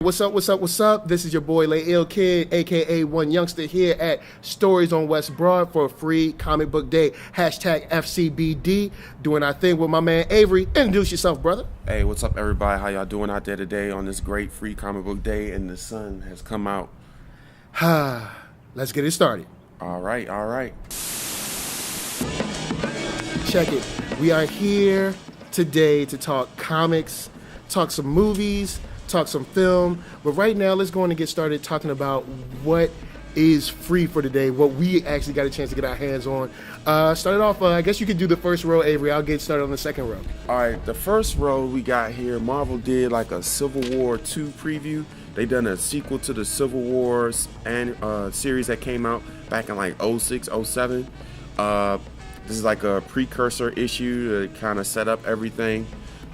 What's up, what's up, what's up? This is your boy, Lay Ill Kid, a.k.a. OneYoungsta, here at Stories on West Broad for a free comic book day. Hashtag FCBD, doing our thing with my man, Avery. Introduce yourself, brother. Hey, what's up, everybody? How y'all doing out there today on this great free comic book day? And the sun has come out. Let's get it started. All right. Check it. We are here today to talk comics, talk some movies, talk some film, but right now let's go on and get started talking about what is free for today, what we actually got a chance to get our hands on. Started off, I guess you could do the first row, Avery. I'll get started on the second row. All right, the first row we got here, Marvel did like a Civil War 2 preview. They done a sequel to the Civil Wars and series that came out back in like 06, 07. This is like a precursor issue to kind of set up everything.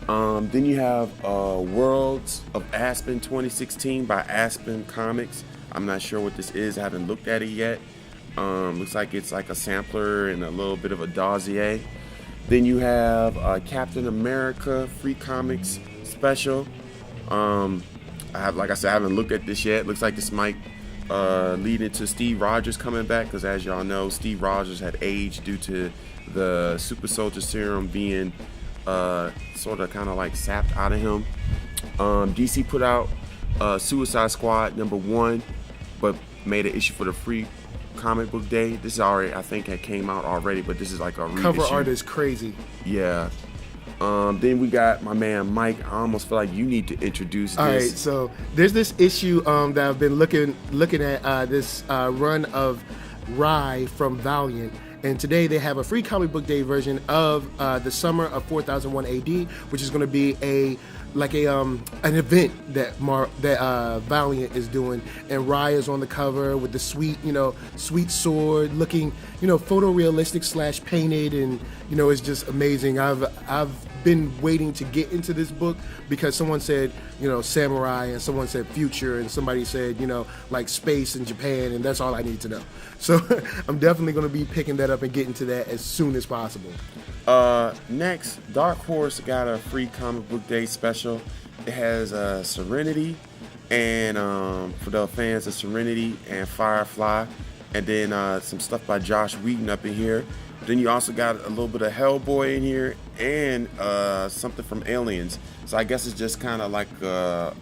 Then you have Worlds of Aspen 2016 by Aspen Comics. I'm not sure what this is. I haven't looked at it yet. Looks like it's like a sampler and a little bit of a dossier. Then you have Captain America Free Comics Special. Like I said, I haven't looked at this yet. Looks like this might lead into Steve Rogers coming back, because as y'all know, Steve Rogers had aged due to the super soldier serum being sort of kind of like sapped out of him. DC put out Suicide Squad #1, but made an issue for the free comic book day. This is already, I think it came out already, but this is like a reissue. Cover art is crazy. Yeah. Then we got my man Mike. I almost feel like you need to introduce this. All right, so there's this issue that I've been looking at, this run of Rye from Valiant. And today they have a free comic book day version of the Summer of 4001 AD, which is going to be an event that Valiant is doing, and Rye is on the cover with the sweet sword, looking photorealistic / painted, and it's just amazing. I've been waiting to get into this book because someone said samurai, and someone said future, and somebody said like space in Japan, and that's all I need to know. So I'm definitely going to be picking that up and getting to that as soon as possible. Next, Dark Horse got a free comic book day special. It has Serenity, and for the fans of Serenity and Firefly, and then some stuff by Josh Whedon up in here. Then you also got a little bit of Hellboy in here, and something from Aliens. So I guess it's just kind of like a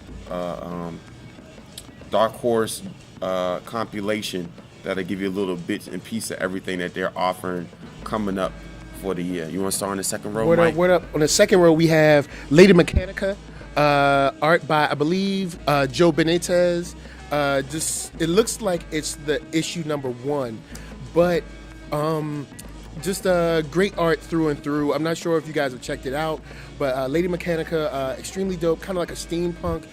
Dark Horse compilation that'll give you a little bits and piece of everything that they're offering coming up for the year. You want to start on the second row, Mike? What up? On the second row, we have Lady Mechanika, art by, I believe, Joe Benitez. It looks like it's the issue #1, but just great art through and through. I'm not sure if you guys have checked it out, but Lady Mechanika, extremely dope, kind of like a steampunk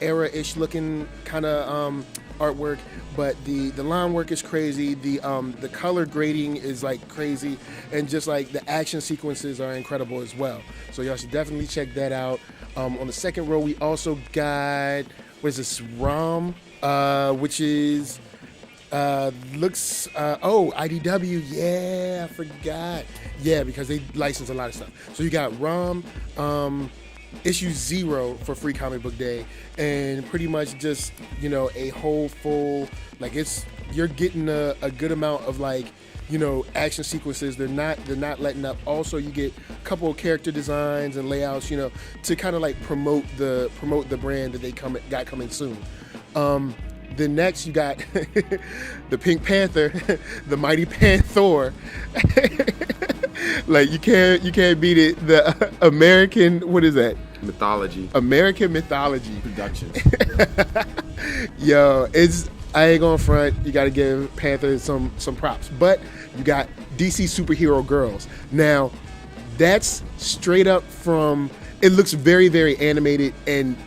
era-ish looking kind of artwork, but the line work is crazy, the color grading is like crazy, and just like the action sequences are incredible as well. So y'all should definitely check that out. On the second row, we also got, what is this, ROM, which is looks IDW, yeah, I forgot, yeah, because they license a lot of stuff. So you got ROM issue 0 for free comic book day, and pretty much just a whole full, like, you're getting a good amount of like action sequences. They're not letting up. Also, you get a couple of character designs and layouts to kind of like promote the brand that they got coming soon. Then next you got the Pink Panther, the mighty Pan-THOR. Like you can't beat it. The American, what is that? Mythology. American Mythology Productions. Yo, I ain't gonna front. You got to give Panther some props, but you got DC Superhero Girls. Now, that's straight up from. It looks very, very animated, and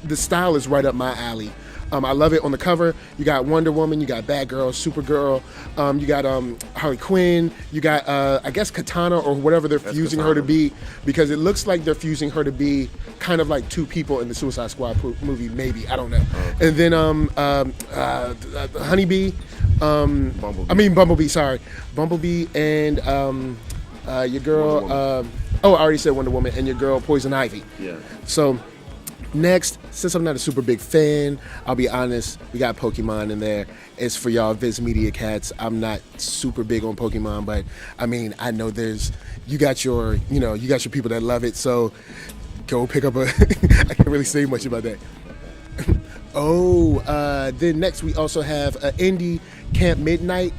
the style is right up my alley. I love it on the cover. You got Wonder Woman, you got Batgirl, Supergirl, you got Harley Quinn, you got I guess Katana, or whatever they're fusing her to be, because it looks like they're fusing her to be kind of like two people in the Suicide Squad movie, maybe, I don't know. And then Honeybee, Bumblebee, sorry. Bumblebee and your girl, I already said Wonder Woman, and your girl Poison Ivy. Yeah. So Next, since I'm not a super big fan, I'll be honest, we got Pokemon in there. It's for y'all Viz Media cats. I'm not super big on Pokemon, but I mean, I know you got your people that love it, so go pick up a, I can't really say much about that. Then next we also have Indie Camp Midnight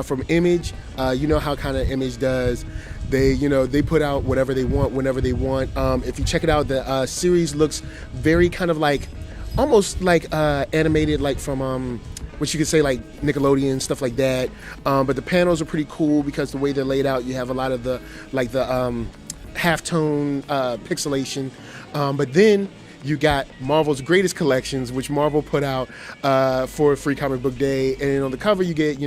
from Image. You know how kind of Image does. They put out whatever they want whenever they want. If you check it out, the series looks very kind of like, almost like animated, like from what you could say like Nickelodeon, stuff like that. But the panels are pretty cool because the way they're laid out, you have a lot of the halftone pixelation. But then you got Marvel's greatest collections, which Marvel put out for Free Comic Book Day, and on the cover you get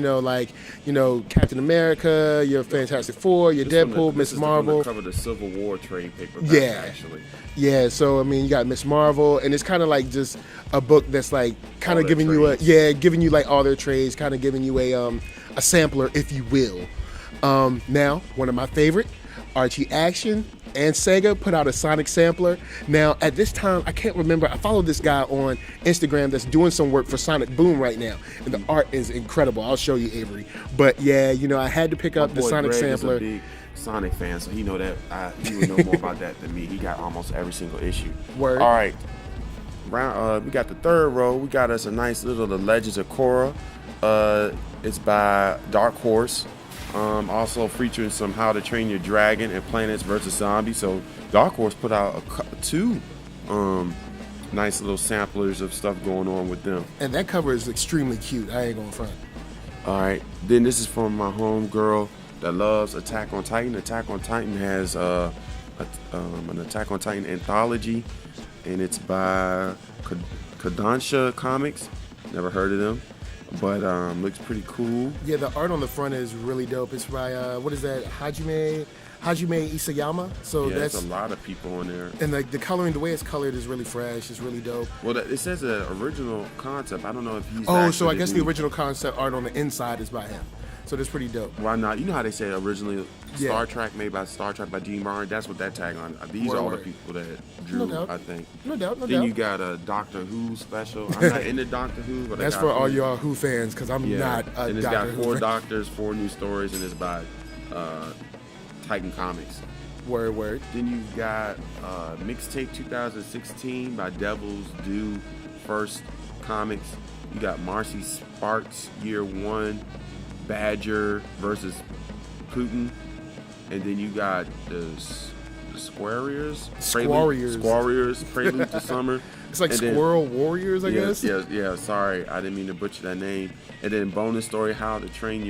Captain America, your Fantastic Four, your Deadpool, Miss Marvel. This is the cover the Civil War trade paperback. Yeah, actually. Yeah, so I mean, you got Miss Marvel, and it's kind of like just a book that's like kind of giving you like all their trades, kind of giving you a sampler, if you will. Now, one of my favorite, Archie Action and Sega put out a Sonic sampler. Now, at this time, I can't remember. I follow this guy on Instagram that's doing some work for Sonic Boom right now, and the art is incredible. I'll show you, Avery. But yeah, I had to pick up the Sonic Greg sampler. Is a big Sonic fan, so he know that. He would know more about that than me. He got almost every single issue. Word. All right, we got the third row. We got us a nice little The Legends of Korra. It's by Dark Horse. Also featuring some How to Train Your Dragon and Planets vs. Zombies. So Dark Horse put out two nice little samplers of stuff going on with them. And that cover is extremely cute. I ain't gonna front. All right. Then this is from my home girl that loves Attack on Titan. Attack on Titan has an Attack on Titan anthology, and it's by Kodansha Comics. Never heard of them. But looks pretty cool. Yeah, the art on the front is really dope. It's by what is that? Hajime Isayama. So yeah, that's a lot of people on there. And like the coloring, the way it's colored is really fresh. It's really dope. Well, it says the original concept. I don't know if he's. So I guess the original concept art on the inside is by him. So that's pretty dope. Why not? You know how they say originally Star Trek made by Star Trek by Gene Martin? That's what that tagline. These are all the people that drew, I think. No doubt. Then you got a Doctor Who special. I'm not into Doctor Who, but that's for all y'all Who fans, because I'm not a and it's Doctor got Who 4 fan. Doctors, 4 new stories, and it's by Titan Comics. Word. Then you've got Mixtape 2016 by Devil's Due First Comics. You got Marcy Sparks Year 1, Badger versus Putin. And then you got the Squarriors, Prelude to Summer. It's like Squirrel Warriors, I guess. Yeah. Sorry, I didn't mean to butcher that name. And then bonus story: How to Dragon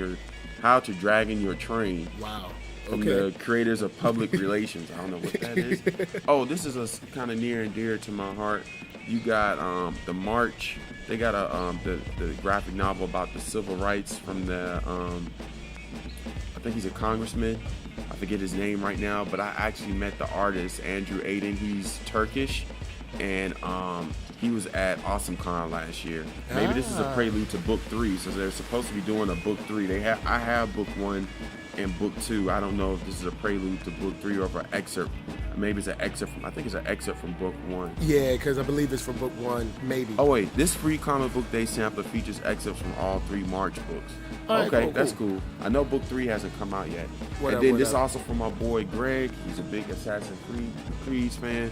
Your Train. Wow. From the creators of Public Relations. I don't know what that is. Oh, this is a kind of near and dear to my heart. You got the March. They got the graphic novel about the civil rights from the I think he's a congressman. I forget his name right now, but I actually met the artist Andrew Aiden. He's Turkish, and he was at AwesomeCon last year. Maybe this is a prelude to book 3, so they're supposed to be doing a book 3. I have book 1 and book 2. I don't know if this is a prelude to book 3 or if an excerpt. Maybe it's an excerpt from. I think it's an excerpt from book 1. Yeah, because I believe it's from book 1, maybe. Oh wait, this Free Comic Book Day sampler features excerpts from all 3 March books. Right, that's cool. I know book 3 hasn't come out yet. This also from my boy Greg. He's a big Assassin's Creed fan.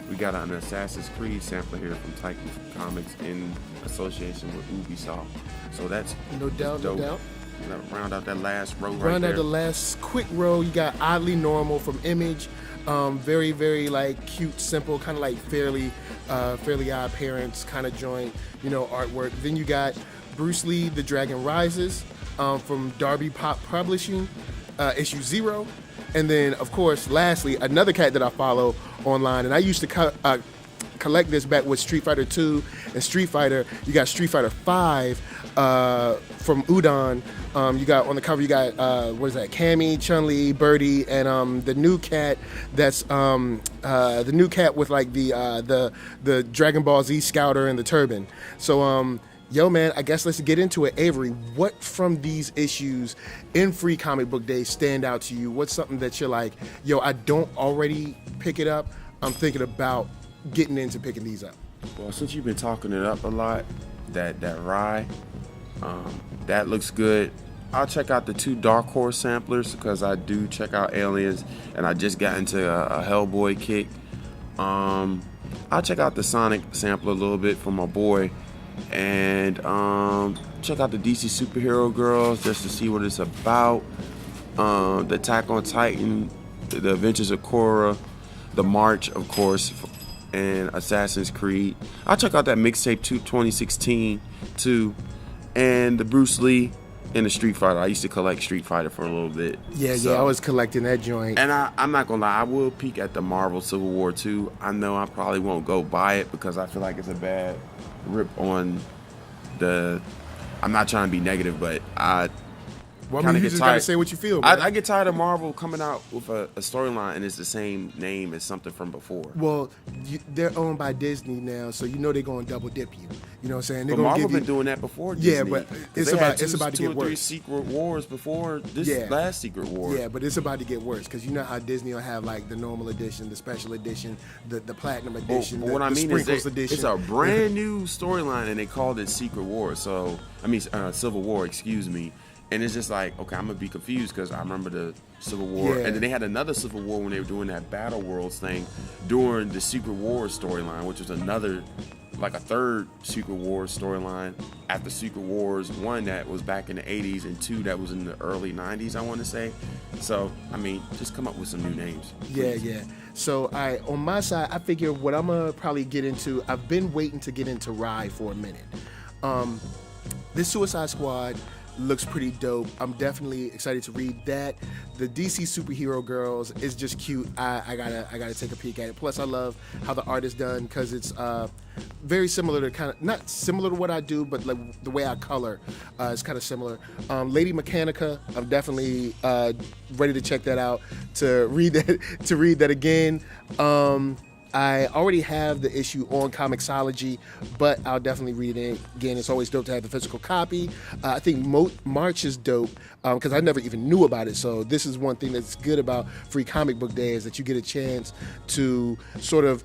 We got an Assassin's Creed sampler here from Titan Comics in association with Ubisoft. So that's no doubt. Round out that last row Round out the last quick row. You got Oddly Normal from Image. Very, very like cute, simple, kind of like Fairly Odd Parents kind of joint, artwork. Then you got Bruce Lee, The Dragon Rises from Darby Pop Publishing, issue 0. And then, of course, lastly, another cat that I follow online, and I used to collect this back with Street Fighter 2 and Street Fighter. You got Street Fighter 5 from Udon. You got on the cover, you got Cammy, Chun-Li, Birdie, and the new cat that's the new cat with like the Dragon Ball Z Scouter and the turban. So yo man, I guess let's get into it. Avery, what from these issues in Free Comic Book Day stand out to you? What's something that you're like, yo, I don't already pick it up, I'm thinking about getting into picking these up. Well, since you've been talking it up a lot, that Rye, that looks good. I'll check out the 2 Dark Horse samplers because I do check out Aliens, and I just got into a Hellboy kick. I'll check out the Sonic sampler a little bit for my boy, and check out the DC Superhero Girls just to see what it's about. The Attack on Titan, the Adventures of Korra, the March, of course, and Assassin's Creed. I'll check out that mixtape 2016 too, and the Bruce Lee and the Street Fighter. I used to collect Street Fighter for a little bit. Yeah, I was collecting that joint. And I'm not gonna lie, I will peek at the Marvel Civil War 2. I know I probably won't go buy it because I feel like it's a bad rip on the. I'm not trying to be negative, but Well, I mean, you just gotta say what you feel. I get tired of Marvel coming out with a storyline and it's the same name as something from before. Well, they're owned by Disney now, so you know they're gonna double dip you. You know what I'm saying? They're But gonna Marvel give you, been doing that before Disney. Yeah, but it's they about had to two get or three worse. Secret Wars before this last Secret War. Yeah, but it's about to get worse because you know how Disney will have like the normal edition, the special edition, the platinum edition, But the, what I the mean is sprinkles edition. it's a brand new storyline and they called it Secret War. So Civil War, excuse me. And it's just like, okay, I'm gonna be confused because I remember the Civil War, and then they had another Civil War when they were doing that Battle Worlds thing during the Secret Wars storyline, which was another, like a third Secret Wars storyline after Secret Wars 1 that was back in the 80s and 2 that was in the early 90s, I want to say. So, I mean, just come up with some new names. Please. Yeah. So, on my side, I figure what I'm gonna probably get into. I've been waiting to get into Rye for a minute. This Suicide Squad looks pretty dope. I'm definitely excited to read that. The DC Superhero Girls is just cute. I gotta take a peek at it. Plus, I love how the art is done because it's very similar to not similar to what I do, but like the way I color is kind of similar. Lady Mechanika, I'm definitely ready to check that out, to read that again. I already have the issue on Comixology, but I'll definitely read it again. It's always dope to have the physical copy. I think March is dope because I never even knew about it. So this is one thing that's good about Free Comic Book Day is that you get a chance to sort of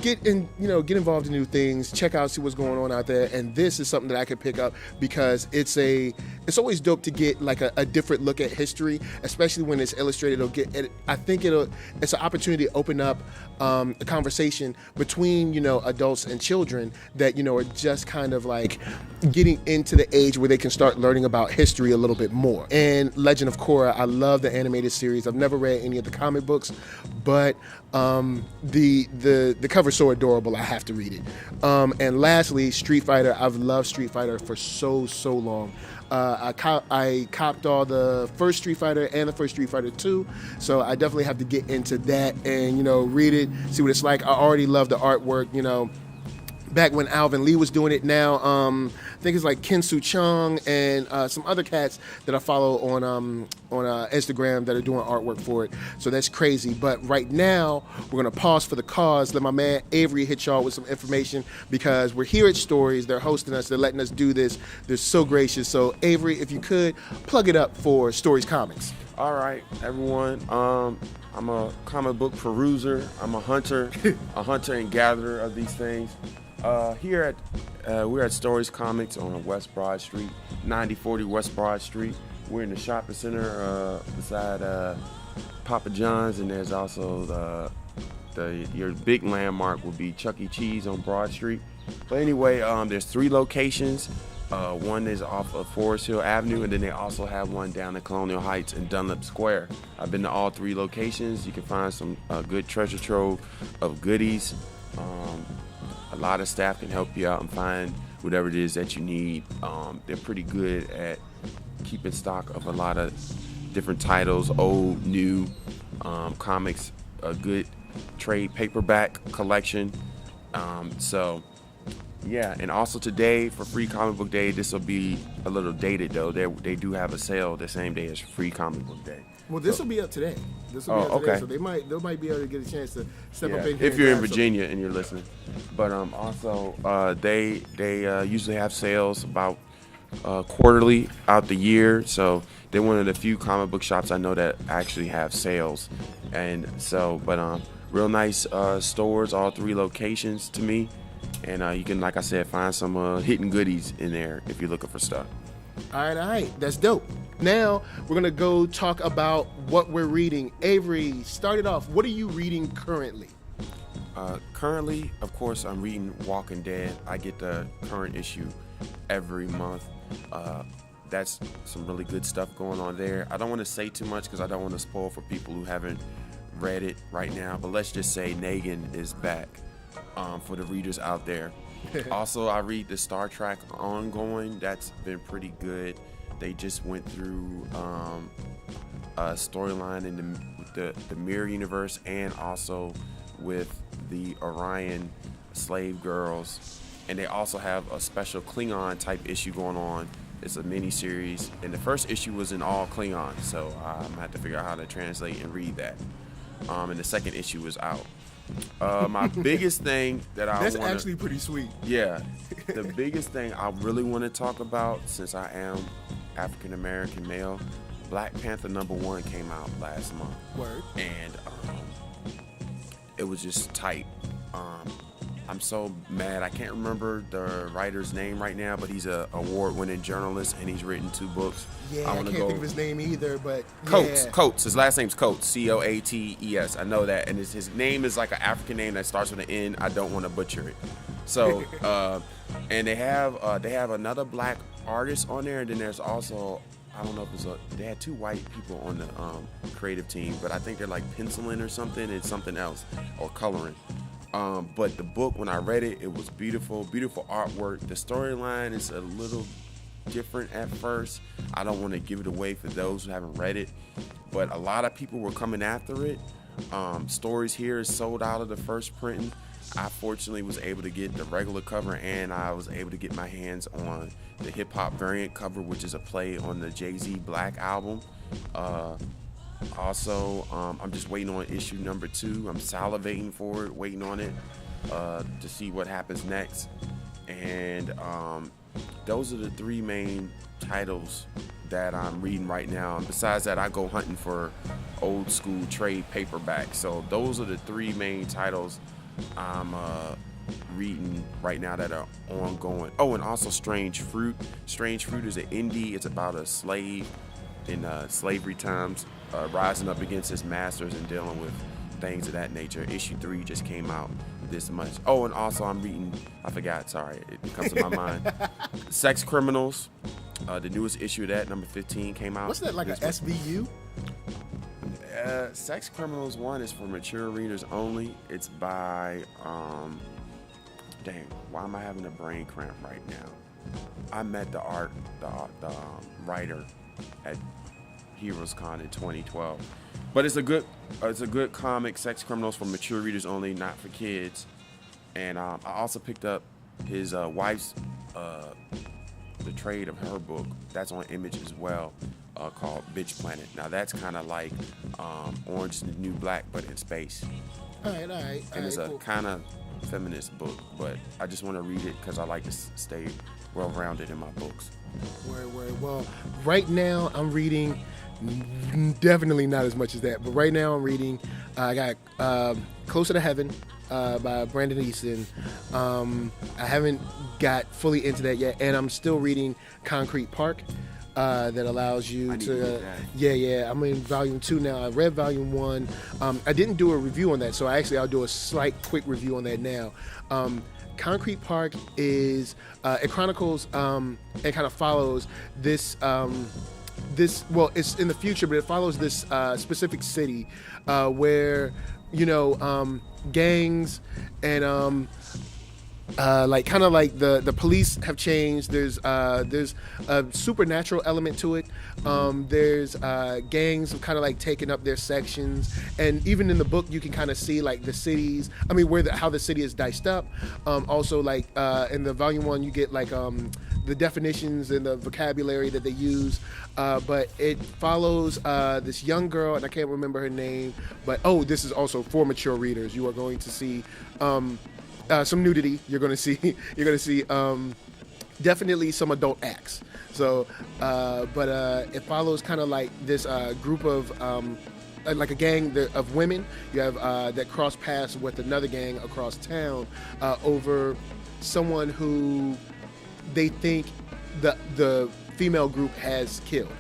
get involved in new things, check out, see what's going on out there. And this is something that I could pick up because it's always dope to get like a different look at history, especially when it's illustrated. I think it's an opportunity to open up a conversation between adults and children that are just kind of like getting into the age where they can start learning about history a little bit more. And Legend of Korra, I love the animated series. I've never read any of the comic books, but the cover's so adorable, I have to read it. And lastly, Street Fighter. I've loved Street Fighter for so long. I copped all the first Street Fighter and the first Street Fighter 2, so I definitely have to get into that and read it, see what it's like. I already love the artwork. Back when Alvin Lee was doing it. Now I think it's like Ken Soo Chung and some other cats that I follow on Instagram that are doing artwork for it. So that's crazy. But right now we're gonna pause for the cause. Let my man Avery hit y'all with some information because we're here at Stories. They're hosting us. They're letting us do this. They're so gracious. So Avery, if you could plug it up for Stories Comics. All right, everyone. I'm a comic book peruser. I'm a hunter, and gatherer of these things. Here we're at Stories Comics on West Broad Street, 9040 West Broad Street. We're in the shopping center beside Papa John's, and there's also your big landmark would be Chuck E. Cheese on Broad Street. But anyway, there's 3 locations. One is off of Forest Hill Avenue, and then they also have one down in Colonial Heights in Dunlap Square. I've been to all 3 locations. You can find some good treasure trove of goodies. A lot of staff can help you out and find whatever it is that you need. They're pretty good at keeping stock of a lot of different titles, old, new, comics, a good trade paperback collection. Yeah, and also today for Free Comic Book Day, this will be a little dated though. They do have a sale the same day as Free Comic Book Day. Well, this will be up today. Okay. So they might be able to get a chance to step up in here. If you're in Virginia and you're listening. But also they usually have sales about quarterly out the year. So they're one of the few comic book shops I know that actually have sales. And so, but Real nice stores, all 3 locations to me. And you can, like I said, find some hidden goodies in there if you're looking for stuff. All right, that's dope. Now we're gonna go talk about what we're reading. Avery, start it off. What are you reading currently? Currently, of course, I'm reading Walking Dead. I get the current issue every month. That's some really good stuff going on there. I don't want to say too much because I don't want to spoil for people who haven't read it right now, but let's just say Negan is back for the readers out there. Also, I read the Star Trek ongoing. That's been pretty good. They just went through a storyline in the Mirror Universe and also with the Orion slave girls. And they also have a special Klingon type issue going on. It's a mini series, and the first issue was in all Klingon, so I'm gonna have to figure out how to translate and read that. And the second issue is out. My biggest thing that That's actually pretty sweet. Yeah, the biggest thing I really want to talk about, since I am African American male, Black Panther #1 came out last month. Word. And it was just tight. I'm so mad. I can't remember the writer's name right now, but he's a award-winning journalist, and he's written 2 books. Yeah, I can't think of his name either, but Coates. Yeah. Coates. His last name's Coates. Coates. I know that, and his name is like an African name that starts with an N. I don't want to butcher it. So, and they have another black artist on there, and then there's also, I don't know if they had 2 white people on the creative team, but I think they're like penciling or something. It's something else, or coloring. But the book, when I read it, it was beautiful artwork. The storyline is a little different at first. I don't want to give it away for those who haven't read it, but a lot of people were coming after it. Stories here is sold out of the first printing. I fortunately was able to get the regular cover, and I was able to get my hands on the hip hop variant cover, which is a play on the Jay-Z Black album. Also, I'm just waiting on issue #2. I'm salivating for it, waiting on it to see what happens next. And those are the 3 main titles that I'm reading right now. And besides that, I go hunting for old school trade paperbacks. So those are the 3 main titles I'm reading right now that are ongoing. Oh, and also Strange Fruit. Strange Fruit is an indie. It's about a slave in slavery times, rising up against his masters and dealing with things of that nature. Issue 3 just came out this month. Oh, and also I'm reading, I forgot, sorry, it comes to my mind. Sex Criminals, the newest issue of that, #15, came out. What's that, like a SVU? Sex Criminals 1 is for mature readers only. It's by, dang, why am I having a brain cramp right now? I met the writer at Heroes Con in 2012. But it's a good comic, Sex Criminals, for mature readers only, not for kids. And I also picked up his wife's the trade of her book. That's on Image as well, called Bitch Planet. Now that's kind of like Orange is the New Black, but in space. All right. And it's a kind of feminist book, but I just want to read it because I like to stay well-rounded in my books. Word. Well, right now I'm reading, definitely not as much as that, but right now I'm reading, I got Closer to Heaven by Brandon Easton. I haven't got fully into that yet, and I'm still reading Concrete Park. That allows you to I'm in volume 2 now. I read volume 1. I didn't do a review on that, so I'll do a slight quick review on that now. Concrete Park is it chronicles and kind of follows this it's in the future, but it follows this specific city where gangs and the police have changed. There's a supernatural element to it. There's gangs have kind of like taken up their sections, and even in the book you can kind of see like the cities. I mean, how the city is diced up. Also, like in the volume 1, you get like the definitions and the vocabulary that they use. But it follows this young girl, and I can't remember her name. But this is also for mature readers. You are going to see some nudity. You're going to see definitely some adult acts. So, but it follows kind of like this group of like a gang of women. You have that cross paths with another gang across town over someone who they think the female group has killed.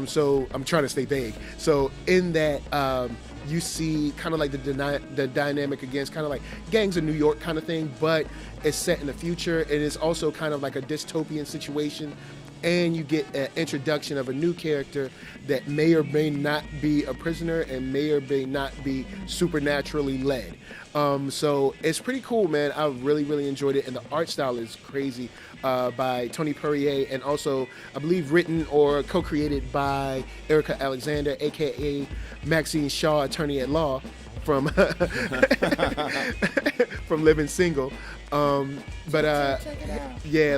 So I'm trying to stay vague. So in that, you see kind of like the dynamic against kind of like gangs in New York kind of thing, but it's set in the future. It is also kind of like a dystopian situation. And you get an introduction of a new character that may or may not be a prisoner and may or may not be supernaturally led. So it's pretty cool, man. I really, really enjoyed it. And the art style is crazy by Tony Purrier, and also, I believe, written or co-created by Erica Alexander, a.k.a. Maxine Shaw, attorney at law from from Living Single. Yeah,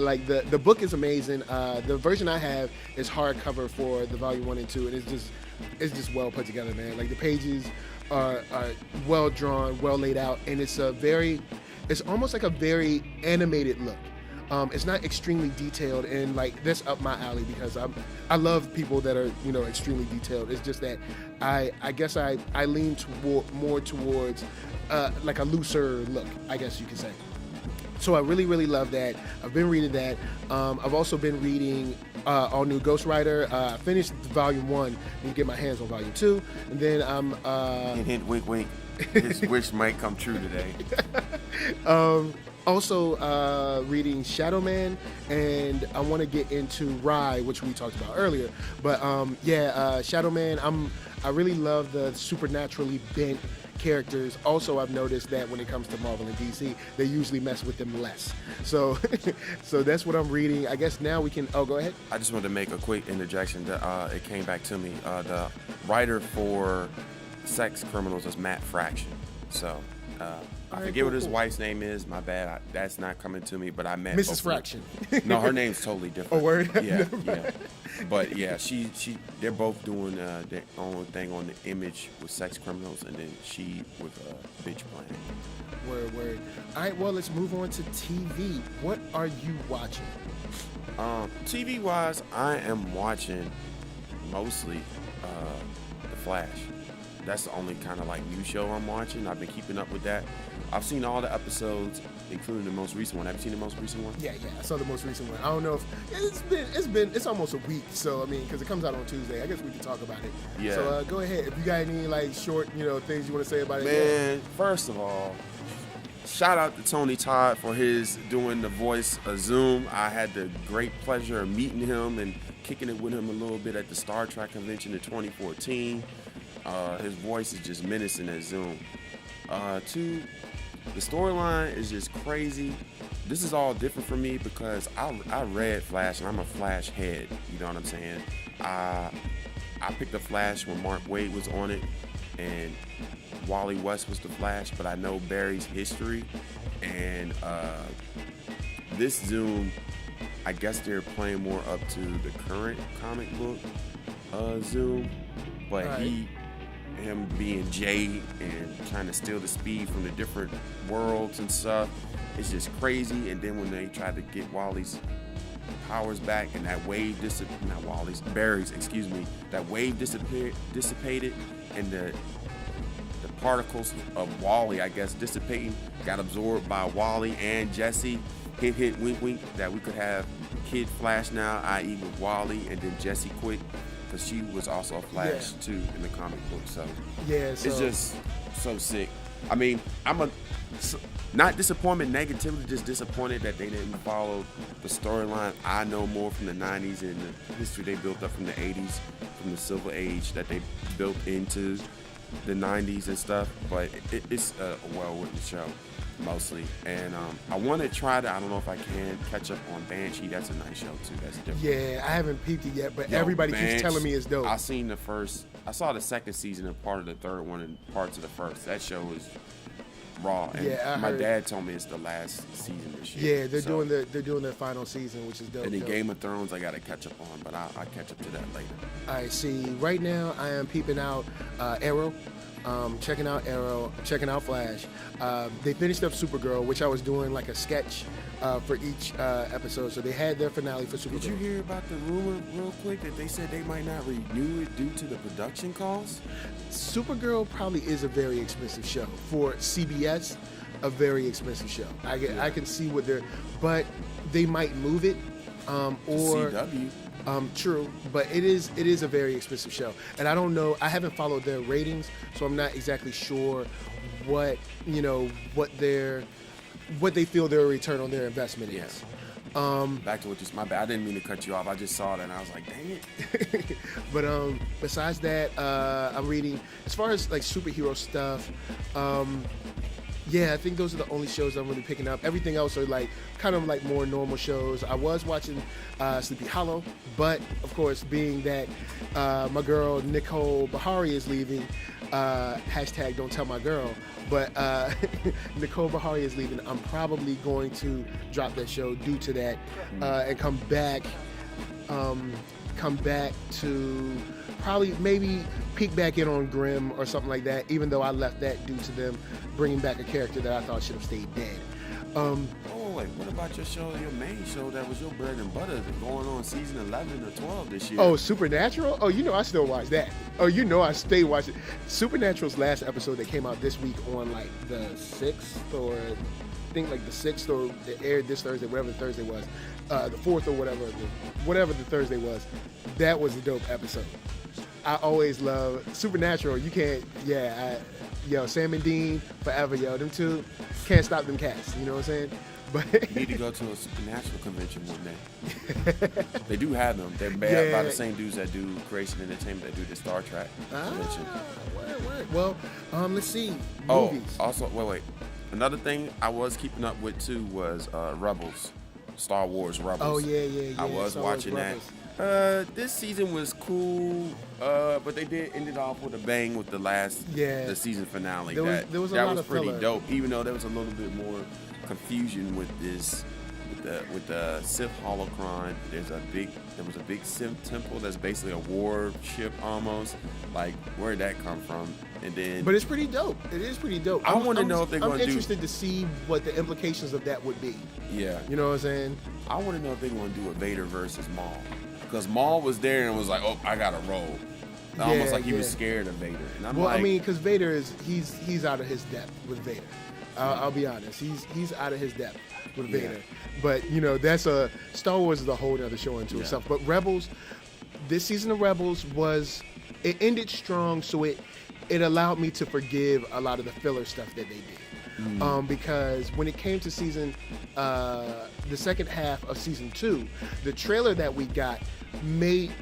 like the book is amazing. The version I have is hardcover for the volume 1 and 2, and it's just well put together, man. Like the pages are well drawn, well laid out, and it's almost like a very animated look. It's not extremely detailed, and like that's up my alley because I love people that are extremely detailed. It's just that I guess I lean more towards like a looser look, I guess you could say. So I really, really love that. I've been reading that. I've also been reading all new Ghost Rider. I finished volume 1 and get my hands on volume 2, and then I'm hint, wink, wink. His wish might come true today. Also reading Shadow Man, and I want to get into Rye, which we talked about earlier. But Shadow Man, I really love the supernaturally bent characters. Also, I've noticed that when it comes to Marvel and DC, they usually mess with them less. So so that's what I'm reading. I guess now we can go ahead. I just wanted to make a quick interjection that it came back to me. The writer for Sex Criminals is Matt Fraction. So I forget what his wife's name is. My bad. That's not coming to me. But I met Mrs. Fraction. No, her name's totally different. Oh, word? Yeah, yeah. But yeah, they're both doing their own thing on the Image with Sex Criminals, and then she with Bitch Planet. Word. All right. Well, let's move on to TV. What are you watching? TV wise, I am watching mostly The Flash. That's the only kind of like new show I'm watching. I've been keeping up with that. I've seen all the episodes, including the most recent one. Have you seen the most recent one? Yeah, I saw the most recent one. I don't know if it's almost a week. So I mean, because it comes out on Tuesday, I guess we can talk about it. Yeah. So go ahead if you got any like short things you want to say about it. Man, first of all, shout out to Tony Todd for his doing the voice of Zoom. I had the great pleasure of meeting him and kicking it with him a little bit at the Star Trek convention in 2014. His voice is just menacing at Zoom. Two, the storyline is just crazy. This is all different for me because I read Flash and I'm a Flash head. You know what I'm saying? I picked the Flash when Mark Waid was on it and Wally West was the Flash, but I know Barry's history. And this Zoom, I guess they're playing more up to the current comic book Zoom, but right. him being Jay and trying to steal the speed from the different worlds and stuff, it's just crazy. And then when they tried to get Wally's powers back and that wave that wave dissipated and the particles of Wally, I guess, dissipating, got absorbed by Wally and Jesse. Hint, wink, wink, that we could have Kid Flash now, i.e. with Wally, and then Jesse quit because she was also a Flash too in the comic book. So it's just so sick. I mean, not disappointment, negativity, just disappointed that they didn't follow the storyline I know more from the 90s and the history they built up from the 80s, from the Silver Age that they built into the 90s and stuff. But it's a well-written show mostly, and I want to try to, I don't know if I can catch up on Banshee. That's a nice show too. That's different. Yeah, I haven't peeped it yet, but everybody keeps telling me it's dope. I saw the second season and part of the third one and parts of the first. That show is raw, and my dad told me it's the last season this year. Yeah, they're doing their final season, which is dope. And then Game of Thrones I gotta catch up on, but I'll catch up to that later. All right, see, right now I am peeping out Arrow. checking out Arrow, checking out Flash. They finished up Supergirl, which I was doing like a sketch for each episode. So they had their finale for Supergirl. Did you hear about the rumor real quick that they said they might not renew it due to the production costs? Supergirl probably is a very expensive show for CBS. A very expensive show. I can see what they're, but they might move it, or CW. True, but it is a very expensive show, and I don't know. I haven't followed their ratings, so I'm not exactly sure what they feel their return on their investment is. Back to what my bad. I didn't mean to cut you off. I just saw that and I was like, dang it. But besides that, I'm reading as far as like superhero stuff. Yeah, I think those are the only shows I'm really picking up. Everything else are like kind of like more normal shows. I was watching Sleepy Hollow, but of course, being that my girl Nicole Bahari is leaving, hashtag don't tell my girl, but Nicole Bahari is leaving, I'm probably going to drop that show due to that and come back to probably maybe peek back in on Grimm or something like that, even though I left that due to them bringing back a character that I thought should have stayed dead. Wait, what about your show, your main show that was your bread and butter going on season 11 or 12 this year? Oh, Supernatural? Oh, you know I still watch that. Oh, you know I stay watching. Supernatural's last episode that came out this week on like the 6th or I think like the 6th or it aired this Thursday, whatever the Thursday was, the 4th or whatever the Thursday was. That was a dope episode. I always love Supernatural. You can't, Sam and Dean forever, yo. Them two can't stop them cats. You know what I'm saying? But you need to go to a Supernatural convention one day. They do have them. They're made by the same dudes that do Creation Entertainment that do the Star Trek convention. Word. Well, let's see. Movies. Also, wait. Another thing I was keeping up with too was Rebels, Star Wars Rebels. Oh yeah. I was Star watching Wars that. Rebels. This season was cool, but they did end it off with a bang with the season finale. There was a that lot was of pretty filler. dope. Even though there was a little bit more confusion with the Sith holocron. There was a big Sith temple that's basically a warship almost. Like, where'd that come from? And then, but it's pretty dope. It is pretty dope. I want to know if they're going to do. I'm interested to see what the implications of that would be. Yeah. You know what I'm saying? I want to know if they're going to do a Vader versus Maul. Because Maul was there and was like, oh, I got to roll. Almost like he was scared of Vader. And I'm I mean, because Vader he's out of his depth with Vader. I'll be honest. He's out of his depth with Vader. But, that's Star Wars is a whole other show into itself. But Rebels, this season of Rebels it ended strong, so it allowed me to forgive a lot of the filler stuff that they did. Because when it came to the second half of season 2, the trailer that we got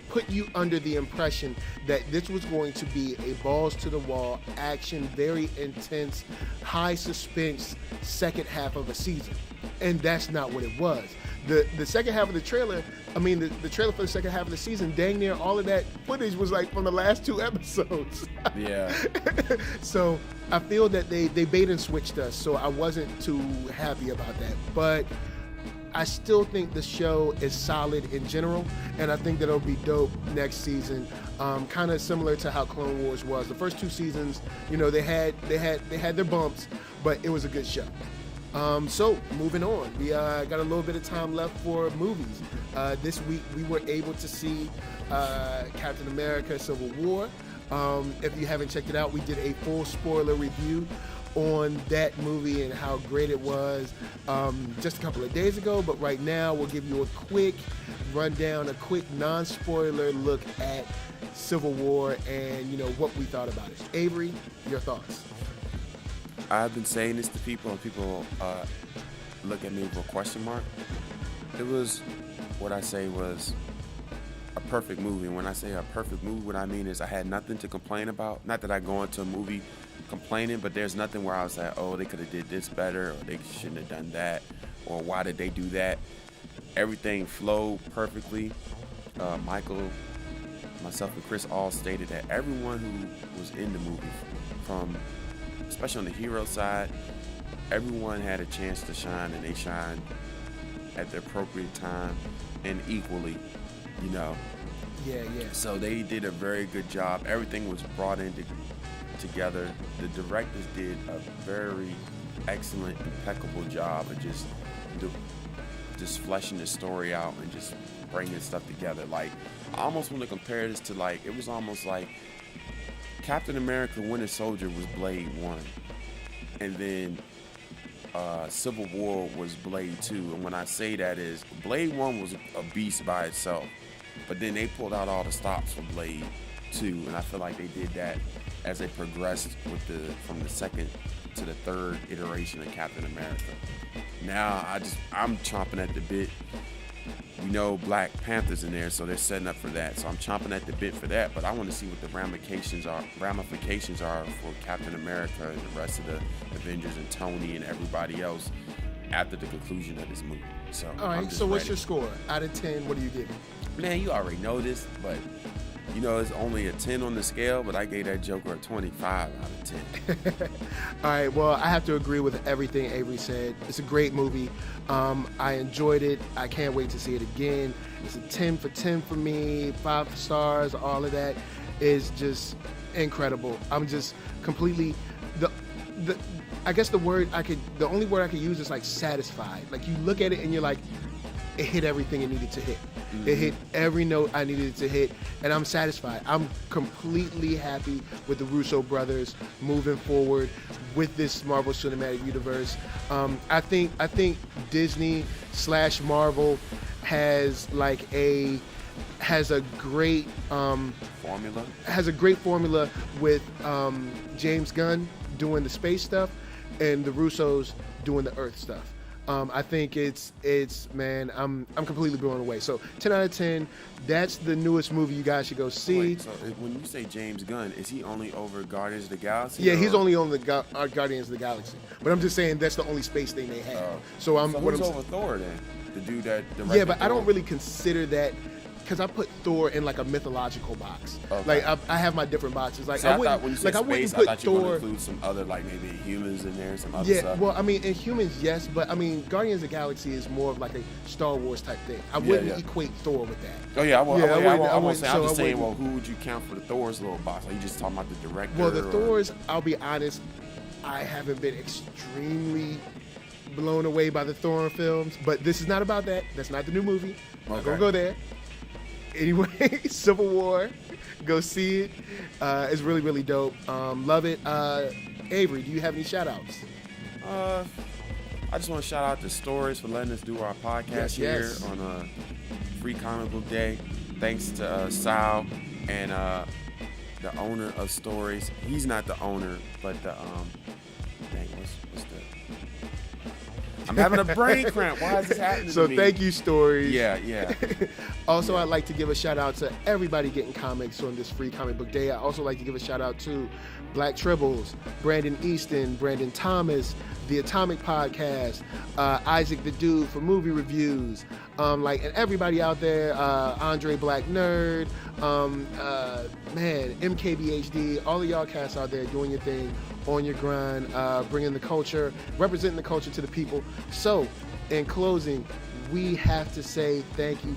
put you under the impression that this was going to be a balls to the wall action, very intense, high suspense second half of a season, and that's not what it was. The second half of the trailer, the trailer for the second half of the season, dang near all of that footage was like from the last 2 episodes. Yeah. So I feel that they bait and switched us, so I wasn't too happy about that. But I still think the show is solid in general, and I think that it'll be dope next season. Kind of similar to how Clone Wars was. The first 2 seasons, they had their bumps, but it was a good show. So moving on, we got a little bit of time left for movies. This week we were able to see Captain America: Civil War. If you haven't checked it out, we did a full spoiler review on that movie and how great it was just a couple of days ago. But right now we'll give you a quick rundown, a quick non-spoiler look at Civil War and what we thought about it. Avery, your thoughts? I've been saying this to people, and people look at me with a question mark. It was what I say was a perfect movie. And when I say a perfect movie, what I mean is I had nothing to complain about. Not that I go into a movie complaining, but there's nothing where I was like, oh, they could have did this better, or they shouldn't have done that, or why did they do that? Everything flowed perfectly. Michael, myself, and Chris all stated that everyone who was in the movie, from especially on the hero side, everyone had a chance to shine, and they shined at the appropriate time and equally, Yeah. So they did a very good job. Everything was brought into together. The directors did a very excellent, impeccable job of just fleshing the story out and just bringing stuff together. Like, I almost want to compare this to, like, it was almost like Captain America Winter Soldier was Blade 1, and then Civil War was Blade 2. And when I say that is, Blade 1 was a beast by itself, but then they pulled out all the stops for Blade 2, and I feel like they did that as they progressed from the second to the third iteration of Captain America. Now I'm chomping at the bit. We know Black Panther's in there, so they're setting up for that. So I'm chomping at the bit for that, but I want to see what the ramifications are for Captain America and the rest of the Avengers and Tony and everybody else after the conclusion of this movie. So all right, so what's your score? Out of 10, what are you giving? Man, you already know this, but you know, it's only a 10 on the scale, but I gave that Joker a 25 out of 10. All right, well, I have to agree with everything Avery said. It's a great movie. I enjoyed it. I can't wait to see it again. It's a 10 for 10 for me, 5 stars, all of that is just incredible. I'm just completely, I guess the only word I could use is like satisfied. Like, you look at it and you're like, it hit everything it needed to hit. Mm-hmm. It hit every note I needed it to hit, and I'm satisfied. I'm completely happy with the Russo brothers moving forward with this Marvel Cinematic Universe. I think Disney / Marvel has a great formula. Has a great formula with James Gunn doing the space stuff and the Russos doing the Earth stuff. I think it's man, I'm completely blown away. So 10 out of 10. That's the newest movie you guys should go see. Wait, so when you say James Gunn, is he only over Guardians of the Galaxy? Yeah, he's only on the Guardians of the Galaxy. But I'm just saying that's the only space thing they have. So who's over Thor then? The dude that directed Yeah, but Thor? I don't really consider that, because I put Thor in like a mythological box. Okay. Like I have my different boxes. Like, See, I thought when you said space, put I thought you were Thor. going to include some other, like maybe humans in there, some other Yeah, stuff. well, I mean, in humans, yes, but I mean, Guardians of the Galaxy is more of like a Star Wars type thing. I wouldn't equate Thor with that. Oh yeah, I won't say. I'm just saying. wouldn't. Well, who would you count for the Thor's little box? Are you just talking about the director? Well, the Thors, I'll be honest, I haven't been extremely blown away by the Thor films, but this is not about that. That's not the new movie. I'm not gonna go there. Anyway, Civil War, go see it. It's really, really dope. Love it. Avery, do you have any shout outs? I just want to shout out to Stories for letting us do our podcast here on Free Comic Book Day. Thanks to Sal and the owner of Stories. He's not the owner, but the what's the? I'm having a brain cramp. Why is this happening to me? So thank you, Stories. Yeah. Also, I'd like to give a shout out to everybody getting comics on this Free Comic Book Day. I also like to give a shout out to Black Tribbles, Brandon Easton, Brandon Thomas, The Atomic Podcast, Isaac the Dude for movie reviews, and everybody out there, Andre Black Nerd, MKBHD, all of y'all cats out there doing your thing, on your grind, bringing the culture, representing the culture to the people. So, in closing, we have to say thank you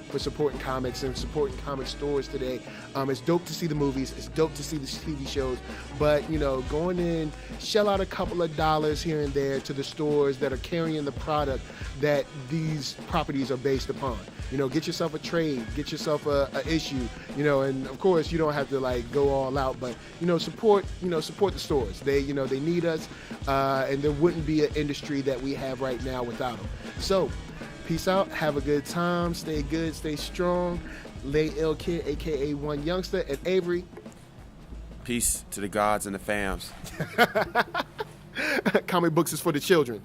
for supporting comics and supporting comic stores today. It's dope to see the movies, it's dope to see the TV shows, but going in, shell out a couple of dollars here and there to the stores that are carrying the product that these properties are based upon. Get yourself a trade, get yourself a issue, and of course you don't have to go all out, but support the stores. They need us, and there wouldn't be an industry that we have right now without them. So, peace out, have a good time, stay good, stay strong. Lay Ill Kid, aka OneYoungsta, and Avery. Peace to the gods and the fams. Comic books is for the children.